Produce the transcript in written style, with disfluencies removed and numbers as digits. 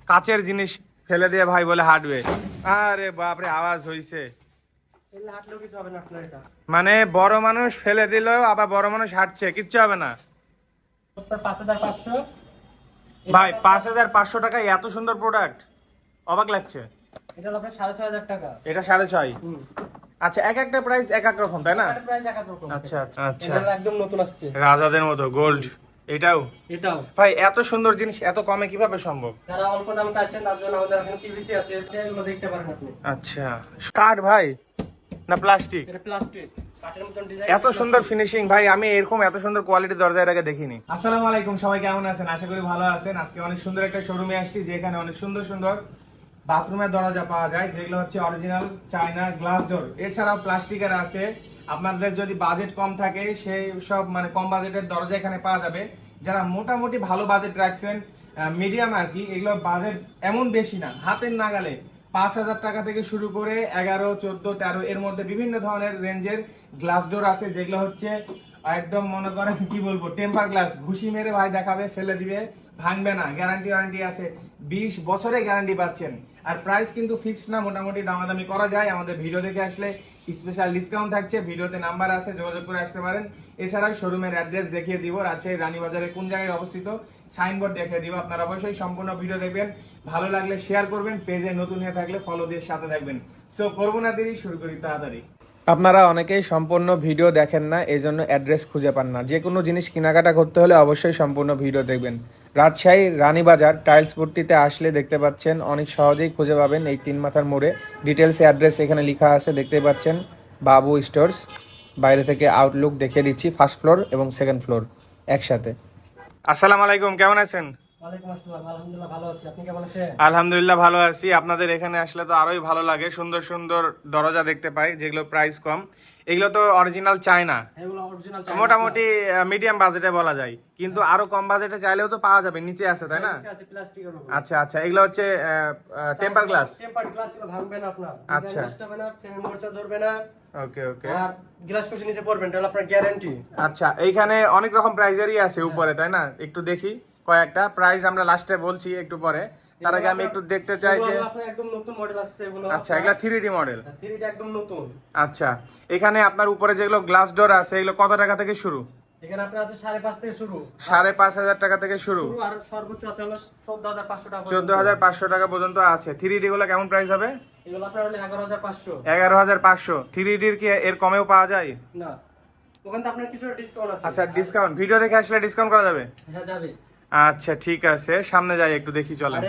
কাচের জিনিস ফেলে দিয়ে ভাই বলে হাঁটবে। আরে বাপরে, আওয়াজ হইছে। মানে বড় মানুষ ফেলে দিলেও আবার বড় মানুষ হাঁটছে, কিচ্ছু হবে না ভাই। 5,500 টাকা এত সুন্দর প্রোডাক্ট, অবাক লাগছে। এটা হলো আপনার 6,500 টাকা। এটা 6.5। আচ্ছা, এক একটা প্রাইস এক এক রকম, তাই না? প্রাইস এক এক রকম। আচ্ছা আচ্ছা আচ্ছা, এটা একদম নতুন আসছে, রাজাদের মতো গোল্ড। এটাও এটাও ভাই, এত সুন্দর জিনিস এত কমে কিভাবে সম্ভব? যারা অল্প দাম চাচ্ছেন তার জন্য আমাদের এখানে পিভিসি আছে, এগুলো দেখতে পারেন আপনি। আচ্ছা, কাঠ ভাই না প্লাস্টিক? এটা প্লাস্টিক, কাঠের মতন ডিজাইন। এত সুন্দর ফিনিশিং ভাই, আমি এরকম এত সুন্দর কোয়ালিটির দরজা এর আগে দেখিনি। আসসালামু আলাইকুম, সবাই কেমন আছেন? আশা করি ভালো আছেন। আজকে অনেক সুন্দর একটা শোরুমে আসছি, যেখানে অনেক সুন্দর সুন্দর বাথরুমের দরজা পাওয়া যায়, যেগুলো হচ্ছে অরিজিনাল চায়না গ্লাস ডোর। এছাড়াও প্লাস্টিকের আছে। আপনাদের যদি বাজেট কম থাকে, সেই সব মানে কম বাজেটের দরজা এখানে পাওয়া যাবে। যারা মোটামুটি ভালো বাজেট রাখছেন, মিডিয়াম আর কি, এগুলো বাজেট এমন বেশি না, হাতের নাগালে 5,000 টাকা থেকে শুরু করে 11, 14, 13 এর মধ্যে বিভিন্ন ধরনের রেঞ্জের গ্লাস ডোর আছে, যেগুলো হচ্ছে একদম মনে করেন কি বলবো, টেম্পার গ্লাস। ঘুষি মেরে ভাই দেখাবে, ফেলে দিবে, ভাঙবে না, গ্যারান্টি আছে। 20 বছরে গ্যারান্টি পাচ্ছেন। আর প্রাইস কিন্তু ফিক্স না, মোটামুটি দামাদামি করা যায়। আমাদের ভিডিও দেখে আসলে স্পেশাল ডিসকাউন্ট থাকছে, ভিডিওতে নাম্বার আছে, যোগাযোগ করে আসতে পারেন। এছাড়াও শোরুমের অ্যাড্রেস দেখিয়ে দিব, রাজশাহী রানীবাজারে কোন জায়গায় অবস্থিত, সাইনবোর্ড দেখিয়ে দিব। আপনারা অবশ্যই সম্পূর্ণ ভিডিও দেখবেন, ভালো লাগলে শেয়ার করবেন, পেজে নতুন হয়ে থাকলে ফলো দিয়ে সাথে থাকবেন। সো করবো না দেরি, শুরু করি তাড়াতাড়ি। আপনারা অনেকেই সম্পূর্ণ ভিডিও দেখেন না, এই জন্য অ্যাড্রেস খুঁজে পান না। যে কোনো জিনিস কেনাকাটা করতে হলে অবশ্যই সম্পূর্ণ ভিডিও দেখবেন। রাজশাহী রানীবাজার টাইলস পট্টিতে আসলে দেখতে পাচ্ছেন, অনেক সহজেই খুঁজে পাবেন এই 3 মাথার মোড়ে। ডিটেলসে অ্যাড্রেস এখানে লেখা আছে, দেখতে পাচ্ছেন বাবু স্টোরস। বাইরে থেকে আউটলুক দেখিয়ে দিচ্ছি, ফার্স্ট ফ্লোর এবং সেকেন্ড ফ্লোর একসাথে। আসসালামু আলাইকুম, কেমন আছেন? ওয়ালাইকুম আসসালাম, আলহামদুলিল্লাহ ভালো আছি। আপনি কেমন আছেন? আলহামদুলিল্লাহ ভালো আছি। আপনাদের এখানে আসলে তো আরোই ভালো লাগে, সুন্দর সুন্দর দরজা দেখতে পাই, যেগুলো প্রাইস কম। এগুলো তো অরিজিনাল চায়না, এগুলো অরিজিনাল মোটামুটি মিডিয়াম বাজেটে বলা যায়, কিন্তু আরো কম বাজেটে চাইলেও তো পাওয়া যাবে, নিচে আছে, তাই না? আছে প্লাস্টিকের উপর। আচ্ছা আচ্ছা, এগুলো হচ্ছে টেম্পার গ্লাস। টেম্পার গ্লাস, এগুলো ভাঙবে না আপনার, আচ্ছা, নষ্ট হবে না, ফ্রেমে মোচড় ধরবে না। ওকে ওকে। আর গ্লাস কুশি নিচে পড়বেন, এটা হলো আপনার গ্যারান্টি। আচ্ছা, এইখানে অনেক রকম প্রাইজেরই আছে উপরে, তাই না? একটু দেখি কয়েকটা প্রাইস, আমরা লাস্টে বলছি একটু পরে। তার আগে আমি একটু দেখতে চাই যে আপনার একদম নতুন মডেল আসছে এগুলো। আচ্ছা, এগুলা 3D মডেল। 3D একদম নতুন। আচ্ছা, এখানে আপনার উপরে যেগুলো গ্লাস ডোর আছে, এগুলো কত টাকা থেকে শুরু? এখানে আপনার আছে 5.5 থেকে শুরু। 5,500 টাকা থেকে শুরু, আর সর্বোচ্চ আছে হলো 14,500 টাকা। 14,500 টাকা পর্যন্ত আছে। 3D গুলো কেমন প্রাইস হবে? এগুলো আপনার হলো 11,500। 11,500। 3D কি এর কমেও পাওয়া যায়? না, ওখানে তো আপনার কিছু ডিসকাউন্ট আছে। আচ্ছা, ডিসকাউন্ট ভিডিও দেখে আসলে ডিসকাউন্ট করা যাবে? হ্যাঁ যাবে। আচ্ছা ঠিক আছে, সামনে যাই একটু দেখি, চলেন।